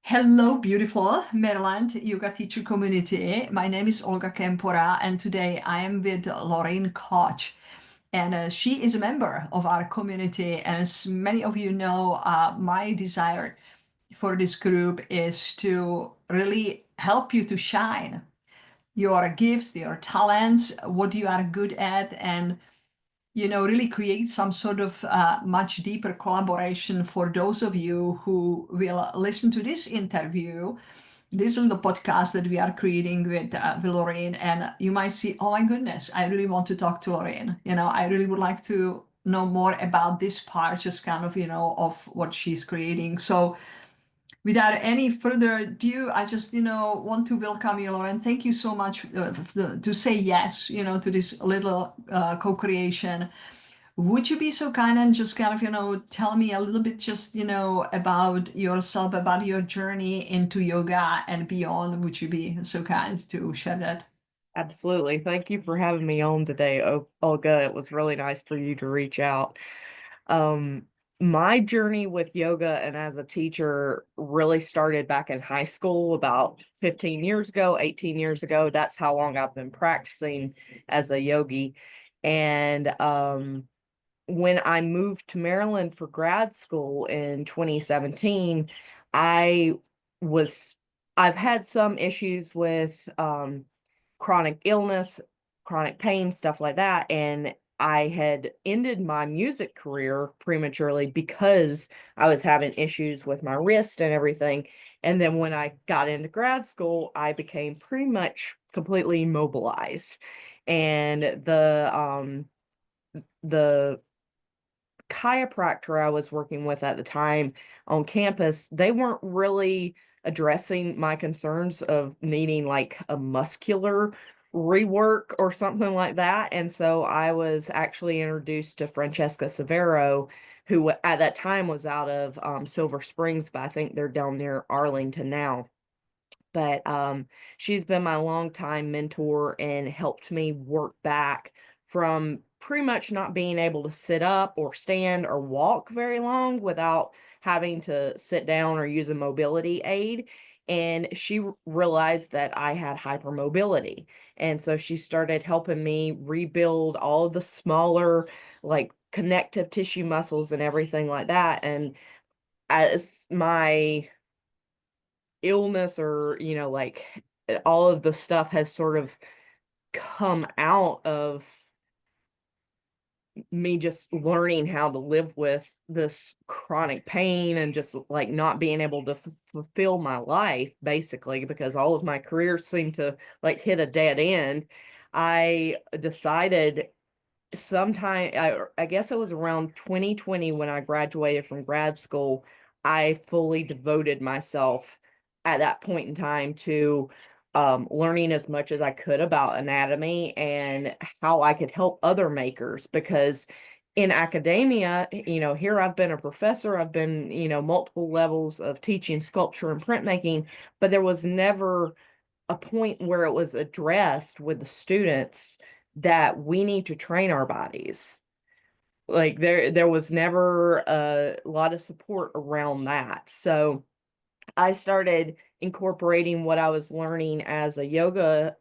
Hello, beautiful Maryland yoga teacher community. My name is Olga Kempora, and today I am with Lorraine Koch. And she is a member of our community. And as many of you know, my desire for this group is to really help you to shine your gifts, your talents, what you are good at, and really create some sort of much deeper collaboration for those of you who will listen to this interview, this little podcast that we are creating with Lorraine. And you might see, oh my goodness, I really want to talk to Lorraine. I really would like to know more about this part, just kind of, of what she's creating. So without any further ado, I just, want to welcome you, Lauren. Thank you so much to say yes, to this little co-creation. Would you be so kind and just kind of, tell me a little bit just, about yourself, about your journey into yoga and beyond? Would you be so kind to share that? Absolutely. Thank you for having me on today, Olga. It was really nice for you to reach out. Um, my journey with yoga and as a teacher really started back in high school about 15 years ago, 18 years ago. That's how long I've been practicing as a yogi. And when I moved to Maryland for grad school in 2017, I was I've had some issues with chronic illness, chronic pain, stuff like that. And I had ended my music career prematurely because I was having issues with my wrist and everything. And then when I got into grad school, I became pretty much completely immobilized. And the chiropractor I was working with at the time on campus, they weren't really addressing my concerns of needing like a muscular rework or something like that. And so I was actually introduced to Francesca Severo, who at that time was out of Silver Springs, but I think they're down near Arlington now. But she's been my longtime mentor and helped me work back from pretty much not being able to sit up or stand or walk very long without having to sit down or use a mobility aid. And she realized that I had hypermobility. And so she started helping me rebuild all of the smaller, like connective tissue muscles and everything like that. And as my illness or like all of the stuff has sort of come out of me just learning how to live with this chronic pain and just like not being able to fulfill my life basically because all of my careers seemed to like hit a dead end. I decided sometime I guess it was around 2020 when I graduated from grad school. I fully devoted myself at that point in time to learning as much as I could about anatomy and how I could help other makers because in academia, here I've been a professor, I've been, multiple levels of teaching sculpture and printmaking, but there was never a point where it was addressed with the students that we need to train our bodies. Like there was never a lot of support around that. So I started incorporating what I was learning as a yoga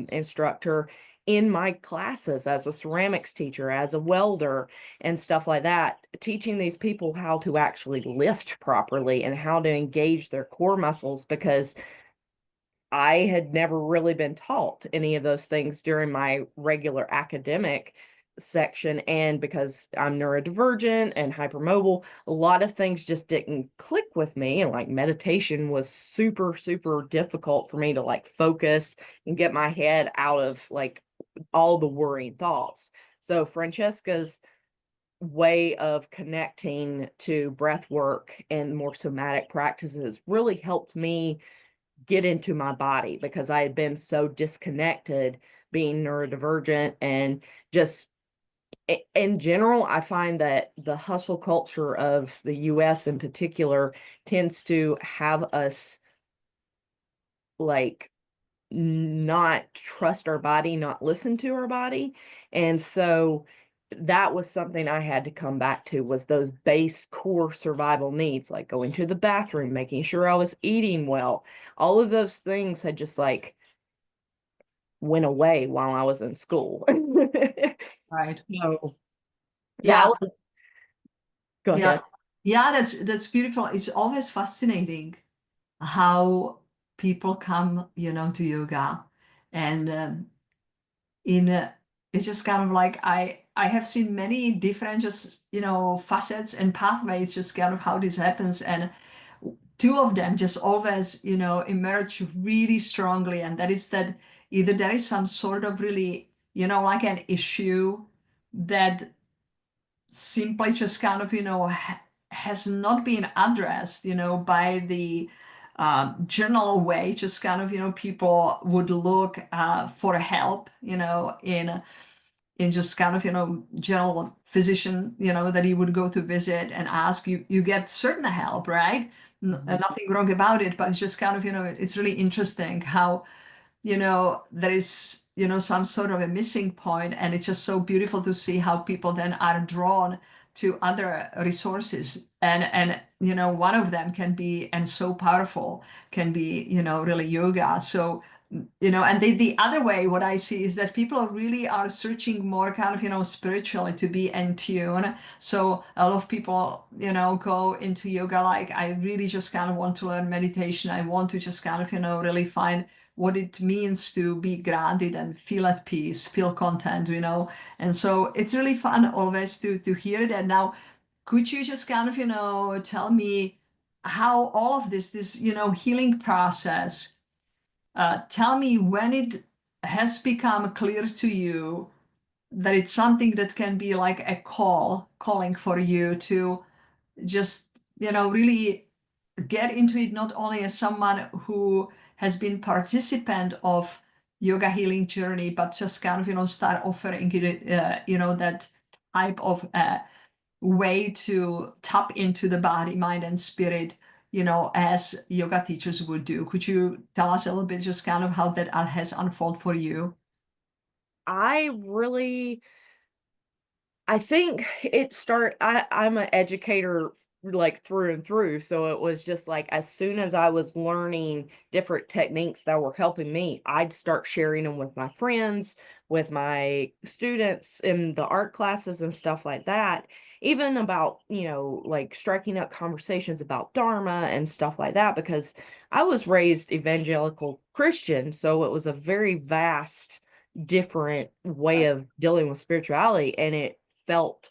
instructor in my classes as a ceramics teacher, as a welder, and stuff like that, teaching these people how to actually lift properly and how to engage their core muscles because I had never really been taught any of those things during my regular academic section. And because I'm neurodivergent and hypermobile, a lot of things just didn't click with me. And like meditation was super, super difficult for me to like focus and get my head out of like all the worrying thoughts. So Francesca's way of connecting to breath work and more somatic practices really helped me get into my body because I had been so disconnected being neurodivergent and just in general, I find that the hustle culture of the US in particular tends to have us like not trust our body, not listen to our body. And so that was something I had to come back to, was those base core survival needs, like going to the bathroom, making sure I was eating well. All of those things had just like went away while I was in school. Right. So yeah, Yeah. go Yeah. ahead. Yeah, that's beautiful. It's always fascinating how people come, to yoga, and in it's just kind of like I have seen many different just facets and pathways, just kind of how this happens, and two of them just always emerge really strongly, and that is that either there is some sort of really like an issue that simply just kind of has not been addressed by the general way, just kind of people would look for help in just kind of general physician that he would go to visit and ask. You get certain help, right? Mhm. Nothing wrong about it, but it's just kind of it's really interesting how there is some sort of a missing point, and it's just so beautiful to see how people then are drawn to other resources, and one of them can be, and so powerful, can be really yoga. So and the other way, what I see is that people really are searching more kind of spiritually to be in tune. So a lot of people go into yoga like, I really just kind of want to learn meditation, I want to just kind of really find what it means to be grounded and feel at peace, feel content, and so it's really fun always to hear that. Now, could you just kind of tell me how all of this healing process, tell me when it has become clear to you that it's something that can be like a calling for you to just really get into it, not only as someone who has been participant of yoga healing journey, but just kind of start offering it that type of way to tap into the body, mind, and spirit, as yoga teachers would do. Could you tell us a little bit just kind of how that has unfolded for you? I really I think I'm an educator like through and through. So it was just like as soon as I was learning different techniques that were helping me, I'd start sharing them with my friends, with my students in the art classes and stuff like that. Even about, like striking up conversations about Dharma and stuff like that, because I was raised evangelical Christian. So it was a very vast, different way of dealing with spirituality. And it felt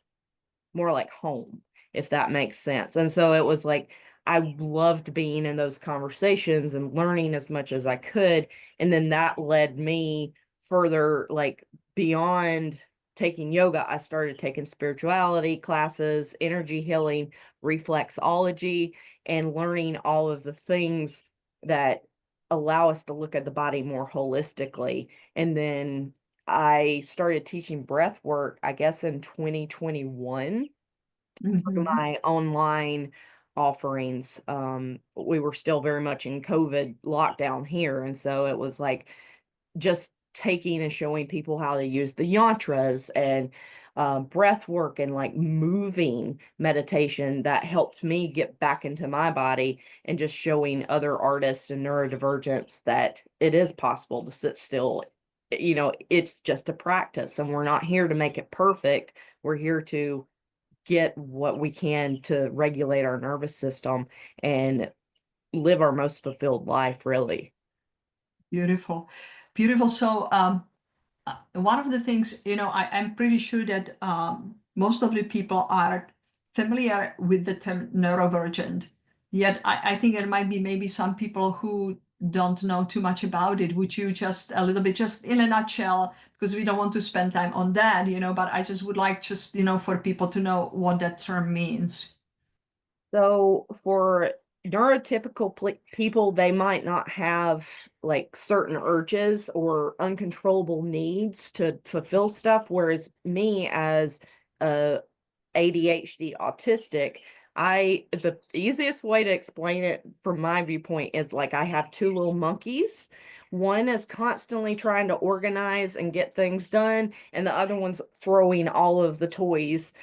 more like home, if that makes sense. And so it was like I loved being in those conversations and learning as much as I could. And then that led me further, like beyond taking yoga. I started taking spirituality classes, energy healing, reflexology, and learning all of the things that allow us to look at the body more holistically. And then I started teaching breath work, I guess, in 2021 for Mhm. my online offerings. We were still very much in COVID lockdown here. And so it was like just taking and showing people how to use the yantras and breath work and like moving meditation that helped me get back into my body, and just showing other artists and neurodivergents that it is possible to sit still. It's just a practice, and we're not here to make it perfect. We're here to get what we can to regulate our nervous system and live our most fulfilled life, really. Beautiful, beautiful. So one of the things, I'm pretty sure that most of the people are familiar with the term neurodivergent. Yet I think there might be maybe some people who don't know too much about it. Would you just a little bit, just in a nutshell, because we don't want to spend time on that, but I just would like just, for people to know what that term means. So for neurotypical people, they might not have like certain urges or uncontrollable needs to fulfill stuff. Whereas me, as a ADHD autistic, The easiest way to explain it from my viewpoint is like I have two little monkeys. One is constantly trying to organize and get things done, and the other one's throwing all of the toys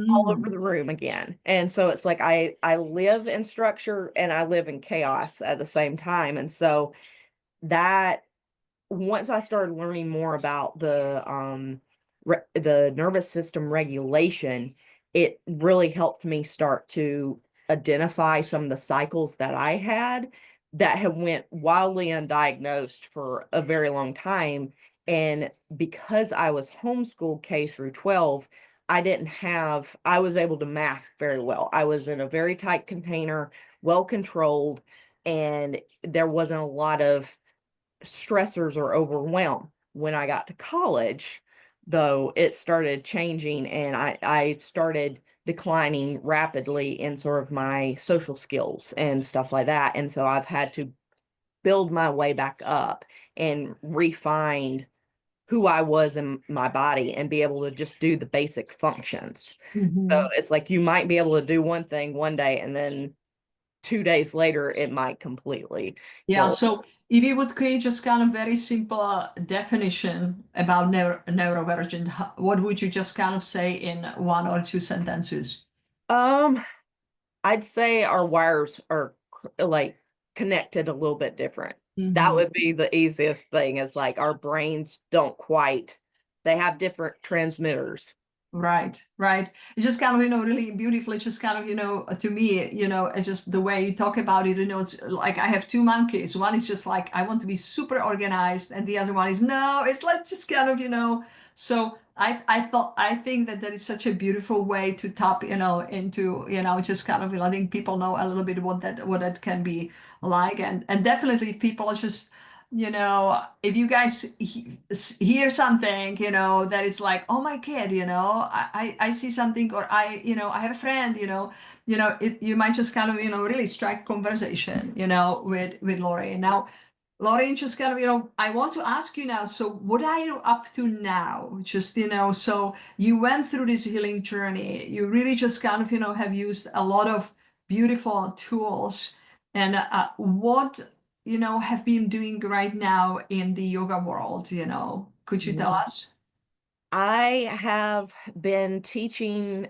all over Mm. the room again. And so it's like I live in structure and I live in chaos at the same time. And so that once I started learning more about the nervous system regulation, it really helped me start to identify some of the cycles that I had that have went wildly undiagnosed for a very long time. And because I was homeschooled K through 12, I was able to mask very well. I was in a very tight container, well controlled, and there wasn't a lot of stressors or overwhelm. When I got to college, though, it started changing and I started declining rapidly in sort of my social skills and stuff like that. And so I've had to build my way back up and refine who I was in my body and be able to just do the basic functions. So Mhm. it's like you might be able to do one thing one day and then 2 days later it might completely Yeah, go. so if you would create just kind of very simple definition about neurodivergent, what would you just kind of say in one or two sentences? Um, I'd say our wires are like connected a little bit different. That Mhm. would be the easiest thing is like our brains don't quite, they have different transmitters. Right, right. It's just kind of, really beautiful. It's just kind of, to me, it's just the way you talk about it, it's like I have two monkeys. One is just like, I want to be super organized, and the other one is no, it's like just kind of, so I think that is such a beautiful way to tap, into, just kind of, I think people know a little bit what that can be like. And definitely people are just, if you guys hear something, that is like, oh my kid, I see something, or I have a friend, you might just kind of, really strike conversation, with Lori. Now, Lori, just kind of, I want to ask you now, so what are you up to now? Just, so you went through this healing journey. You really just kind of, have used a lot of beautiful tools. And what have been doing right now in the yoga world, could you tell Mhm. us? I have been teaching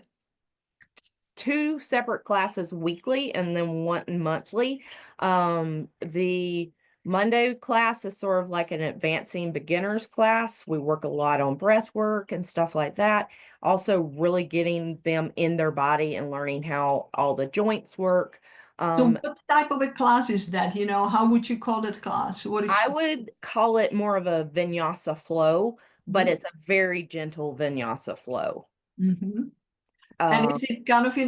two separate classes weekly and then one monthly. The Monday class is sort of like an advancing beginners class. We work a lot on breath work and stuff like that. Also, really getting them in their body and learning how all the joints work. So Um, what type of a class is that? How would you call that class? What I is? would call it more of a vinyasa flow, but it's a very gentle vinyasa flow. Mhm. And Um, is it kind of,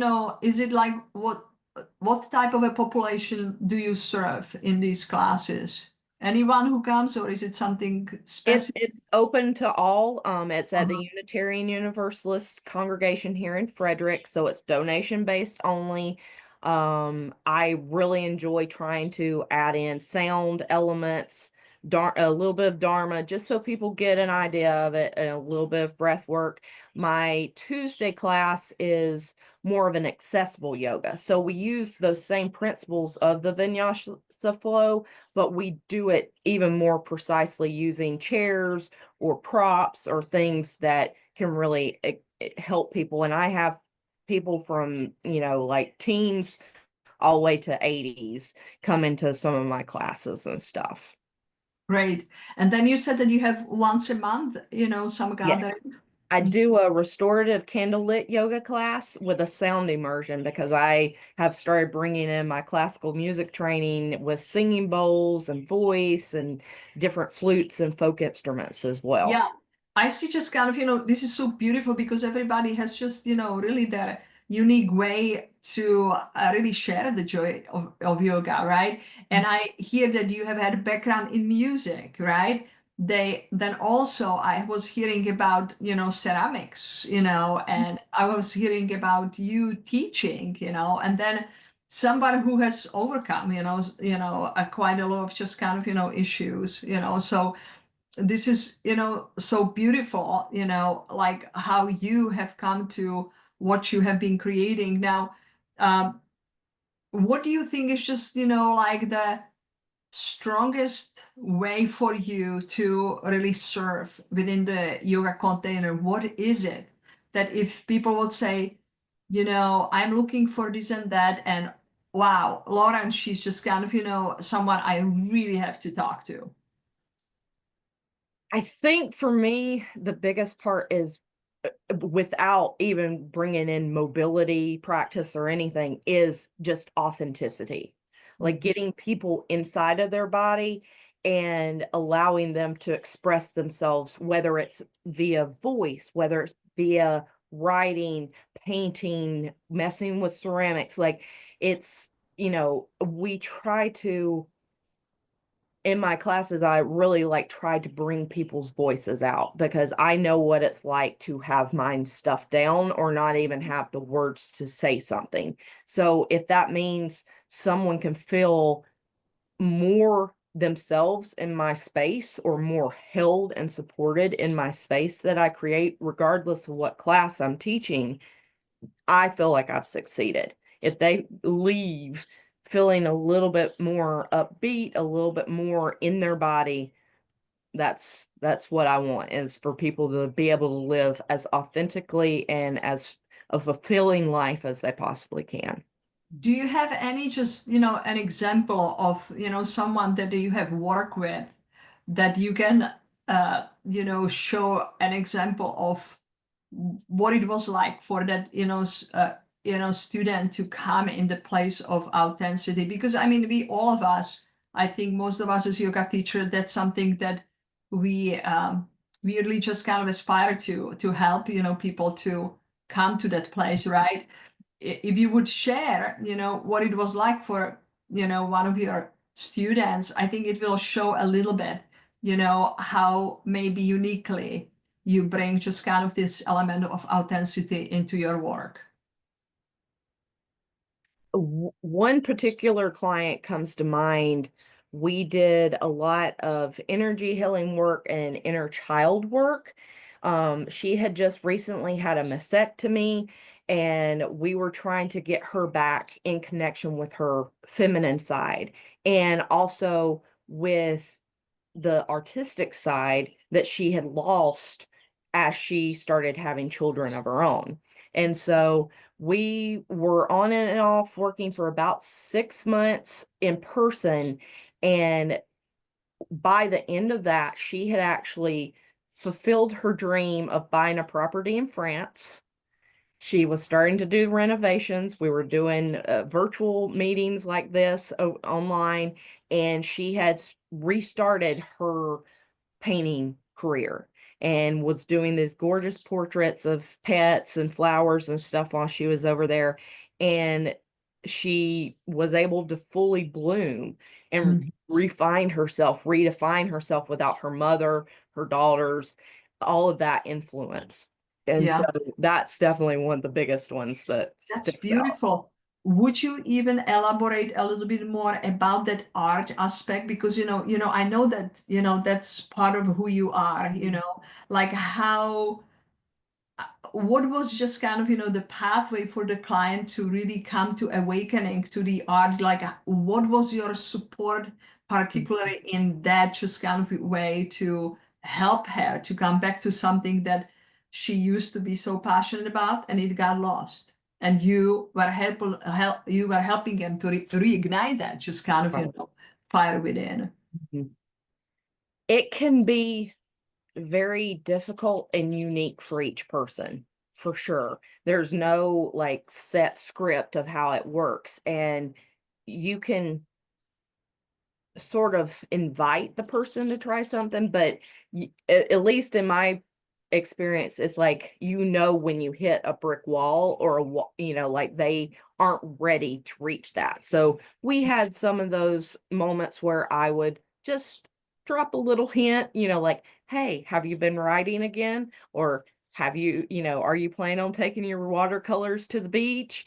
is it like what type of a population do you serve in these classes? Anyone who comes, or is it something specific? It's open to all. It's at the Uh-huh. Unitarian Universalist congregation here in Frederick, so it's donation based only. I really enjoy trying to add in sound elements, a little bit of Dharma, just so people get an idea of it, and a little bit of breath work. My Tuesday class is more of an accessible yoga. So we use those same principles of the vinyasa flow, but we do it even more precisely using chairs or props or things that can really help people. And I have people from, like teens all the way to 80s come into some of my classes and stuff. Great. And then you said that you have once a month, some Yes. gathering. I do a restorative candlelit yoga class with a sound immersion because I have started bringing in my classical music training with singing bowls and voice and different flutes and folk instruments as well. Yeah, I see just kind of, this is so beautiful because everybody has just, really their unique way to really share the joy of yoga, right? And I hear that you have had a background in music, right? Then also I was hearing about, ceramics, and I was hearing about you teaching, and then somebody who has overcome, quite a lot of just kind of, issues, so this is so beautiful, like how you have come to what you have been creating now. Um, what do you think is just, like the strongest way for you to really serve within the yoga container? What is it that if people would say, I'm looking for this and that, and wow, Lauren, she's just kind of, someone I really have to talk to. I think for me, the biggest part is without even bringing in mobility practice or anything, is just authenticity. Like Mhm. getting people inside of their body and allowing them to express themselves, whether it's via voice, whether it's via writing, painting, messing with ceramics. Like it's, we try to in my classes, I really like try to bring people's voices out because I know what it's like to have mine stuffed down or not even have the words to say something. So if that means someone can feel more themselves in my space or more held and supported in my space that I create, regardless of what class I'm teaching, I feel like I've succeeded. If they leave feeling a little bit more upbeat, a little bit more in their body, that's what I want, is for people to be able to live as authentically and as a fulfilling life as they possibly can. Do you have any just, an example of, someone that you have worked with that you can, show an example of what it was like for that, student to come in the place of authenticity? Because I mean, we all of us, I think most of us as yoga teacher, that's something that we really just kind of aspire to help, people to come to that place, right? If you would share, what it was like for, one of your students, I think it will show a little bit, how maybe uniquely you bring just kind of this element of authenticity into your work. One particular client comes to mind. We did a lot of energy healing work and inner child work. She had just recently had a mastectomy, and we were trying to get her back in connection with her feminine side and also with the artistic side that she had lost as she started having children of her own. And so we were on and off working for about 6 months in person. And by the end of that, she had actually fulfilled her dream of buying a property in France. She was starting to do renovations. We were doing virtual meetings like this online, and she had restarted her painting career and was doing these gorgeous portraits of pets and flowers and stuff while she was over there. And she was able to fully bloom and Mhm. refine herself, redefine herself without her mother, her daughters, all of that influence. And so Yeah, that's definitely one of the biggest ones that that's sticks out. beautiful. Would you even elaborate a little bit more about that art aspect? Because, I know that, that's part of who you are, like how what was just kind of the pathway for the client to really come to awakening to the art, like what was your support particularly in that just kind of way to help her to come back to something that she used to be so passionate about and it got lost, and you were helping him to reignite that just kind of fire within. Mhm. It can be very difficult and unique for each person, for sure. There's no like set script of how it works. And you can sort of invite the person to try something, but at least in my experience, it's like, when you hit a brick wall or a wall, like they aren't ready to reach that. So we had some of those moments where I would just drop a little hint, like, hey, have you been writing again? Or are you planning on taking your watercolors to the beach?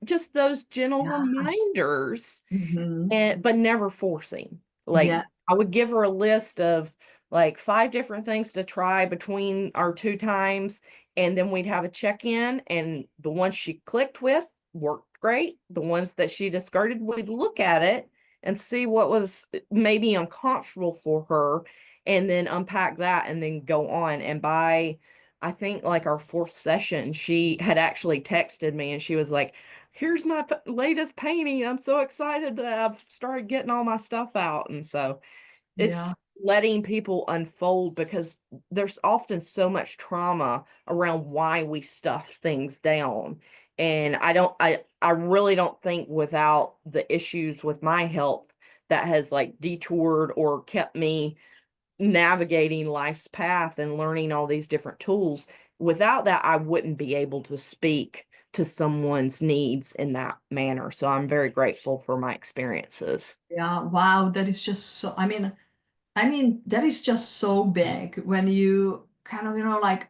Just those gentle Yeah. reminders, Hmm. and but never forcing. Like, Yeah. I would give her a list of like 5 different things to try between our 2 times, and then we'd have a check-in, and the one she clicked with worked great. The ones that she discarded, we'd look at it and see what was maybe uncomfortable for her, and then unpack that and then go on. And by, I think, like our fourth session, she had actually texted me and she was like, here's my latest painting. I'm so excited that I've started getting all my stuff out. And so it's Yeah. letting people unfold, because there's often so much trauma around why we stuff things down. And I really don't think, without the issues with my health that has like detoured or kept me navigating life's path and learning all these different tools, without that, I wouldn't be able to speak to someone's needs in that manner. So I'm very grateful for my experiences. Yeah. Wow. That is just so, I mean, that is just so big when you kind of, like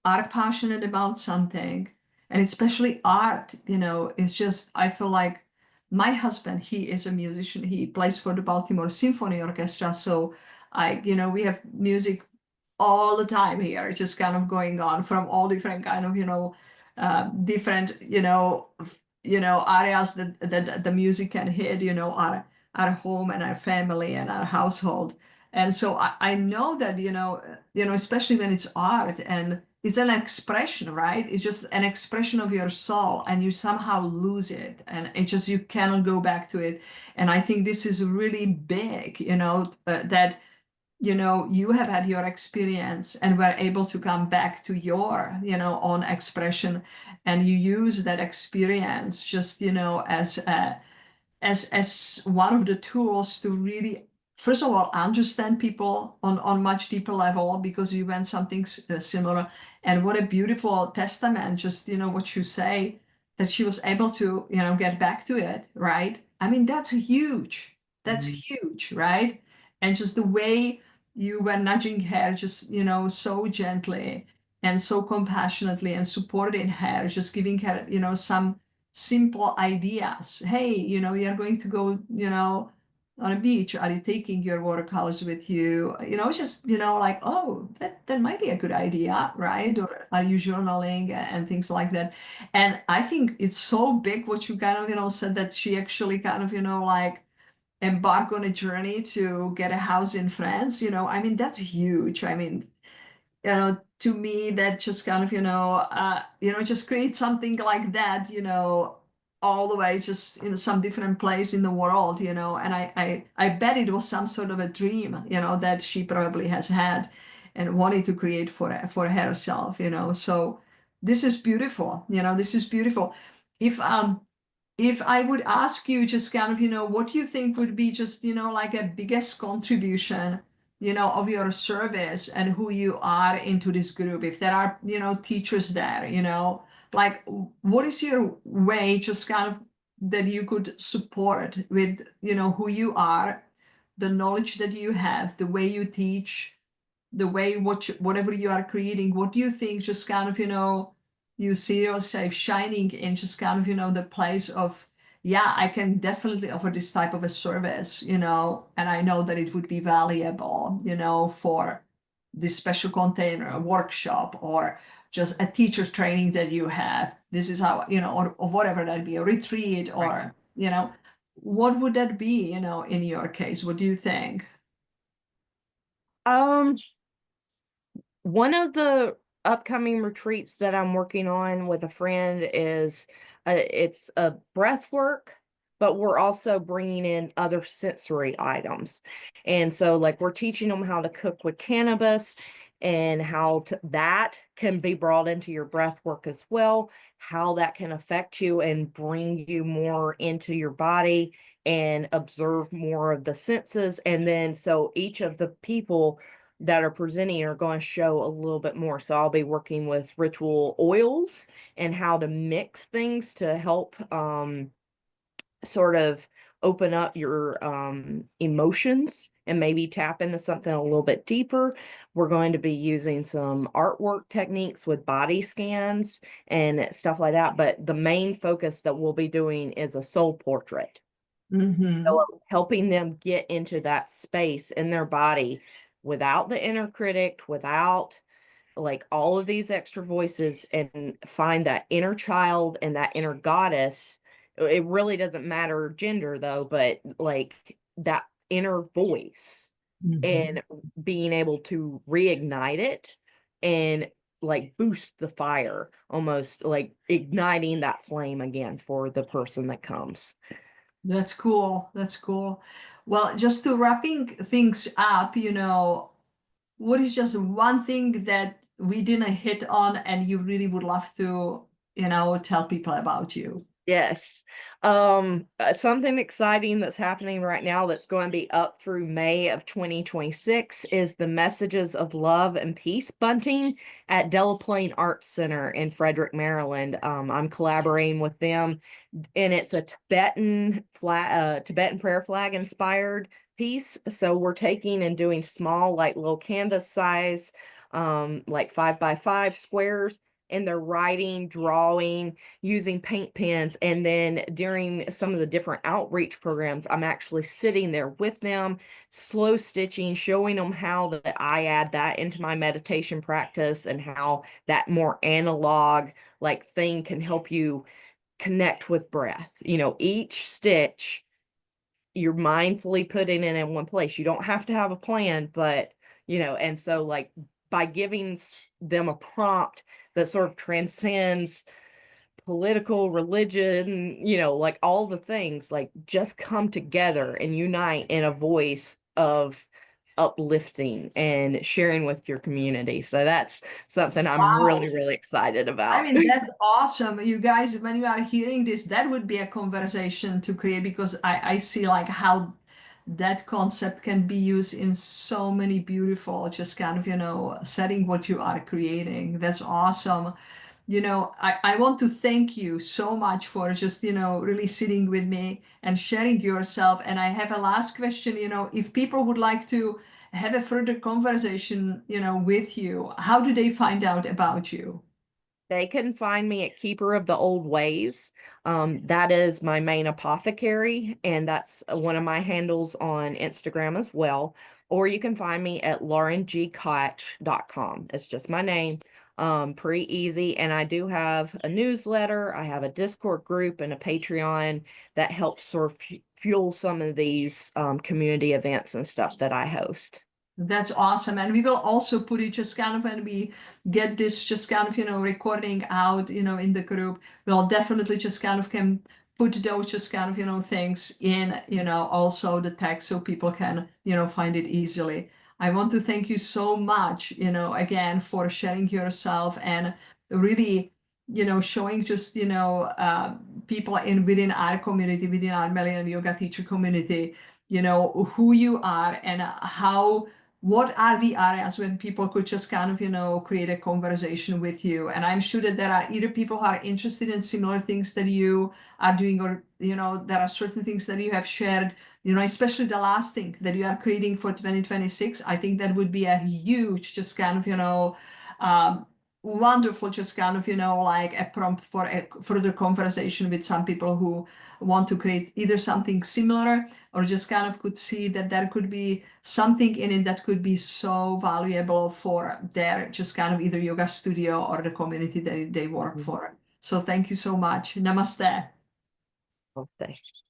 are passionate about something, and especially art, it's just, I feel like my husband, he is a musician. He plays for the Baltimore Symphony Orchestra. So we have music all the time here, just kind of going on from all different kind of, different, areas that the music can hit, our home and our family and our household. And so I know that, especially when it's art and it's an expression, right? It's just an expression of your soul, and you somehow lose it, and it just, you cannot go back to it. And I think this is really big, that you have had your experience and were able to come back to your own expression, and you use that experience just as one of the tools to really, first of all, understand people on much deeper level, because you went something similar. And what a beautiful testament, just what you say, that she was able to get back to it, right? I mean, that's huge. That's Mhm. huge, right? And just the way you were nudging her, just so gently and so compassionately, and supporting her, just giving her some simple ideas. Hey, you're going to go, on a beach. Are you taking your watercolors with you? Just, like, oh, that might be a good idea, right? Or are you journaling and things like that? And I think it's so big what you kind of, said, that she actually kind of, like embark on a journey to get a house in France. I mean, that's huge. I mean, to me, that just kind of, just create something like that, all the way just in some different place in the world, and I bet it was some sort of a dream, that she probably has had and wanted to create for herself, so this is beautiful, this is beautiful. If I would ask you just kind of, what you think would be just, like a biggest contribution, of your service and who you are into this group, if there are, teachers there, like what is your way just kind of that you could support with, who you are, the knowledge that you have, the way you teach, the way whatever you are creating, what do you think just kind of, you see yourself shining in just kind of, the place of, yeah, I can definitely offer this type of a service, and I know that it would be valuable, for this special container, a workshop, or just a teacher training that you have. This is how, or whatever that be, a retreat, Right. or, what would that be, in your case? What do you think? Um, One of the upcoming retreats that I'm working on with a friend is it's a breath work, but we're also bringing in other sensory items. And so, like, we're teaching them how to cook with cannabis, and that can be brought into your breath work as well, how that can affect you and bring you more into your body and observe more of the senses. And then, so each of the people that are presenting are going to show a little bit more. So I'll be working with ritual oils and how to mix things to help sort of open up your emotions and maybe tap into something a little bit deeper. We're going to be using some artwork techniques with body scans and stuff like that. But the main focus that we'll be doing is a soul portrait. Mm-hmm. So helping them get into that space in their body without the inner critic, without like all of these extra voices, and find that inner child and that inner goddess It really doesn't matter gender though, but like that inner voice Mhm. and being able to reignite it and like boost the fire, almost like igniting that flame again for the person that comes. That's cool. That's cool. Well, just to wrapping things up, what is just one thing that we didn't hit on and you really would love to, tell people about you? Yes. Something exciting that's happening right now that's going to be up through May of 2026 is the Messages of Love and Peace bunting at Delaplane Arts Center in Frederick, Maryland. I'm collaborating with them, and it's a Tibetan prayer flag inspired piece. So we're taking and doing small, like little canvas size, like 5 by 5 squares, and they're writing, drawing, using paint pens. And then during some of the different outreach programs, I'm actually sitting there with them, slow stitching, showing them how that I add that into my meditation practice and how that more analog like thing can help you connect with breath. Each stitch you're mindfully putting it in one place. You don't have to have a plan, but and so like by giving them a prompt that sort of transcends political, religion, like all the things, like just come together and unite in a voice of uplifting and sharing with your community. So that's something I'm really, Wow. really excited I about. mean, that's awesome. You guys, when you are hearing this, that would be a conversation to create because I see like how that concept can be used in so many beautiful, just kind of, setting what you are creating. That's awesome. I want to thank you so much for just, really sitting with me and sharing yourself. And I have a last question, if people would like to have a further conversation, with you, how do they find out about you? They can find me at Keeper of the Old Ways. That is my main apothecary, and that's one of my handles on Instagram as well. Or you can find me at laurengkoch.com. It's just my name. Pretty easy. And I do have a newsletter. I have a Discord group and a Patreon that helps sort of fuel some of these community events and stuff that I host. That's awesome. And we will also put it just kind of when we get this just kind of, recording out, in the group, we'll definitely just kind of can put those just kind of, things in, also the text so people can, find it easily. I want to thank you so much, again, for sharing yourself and really, showing just, people within our community, within our Millennium Yoga teacher community, who you are and how what are the areas when people could just kind of, create a conversation with you? And I'm sure that there are either people who are interested in similar things that you are doing, or, there are certain things that you have shared, especially the last thing that you are creating for 2026. I think that would be a huge, just kind of, um, wonderful, just kind of, like a prompt for a further conversation with some people who want to create either something similar or just kind of could see that there could be something in it that could be so valuable for their just kind of either yoga studio or the community that they work Mhm. for. So thank you so much. Namaste. Namaste.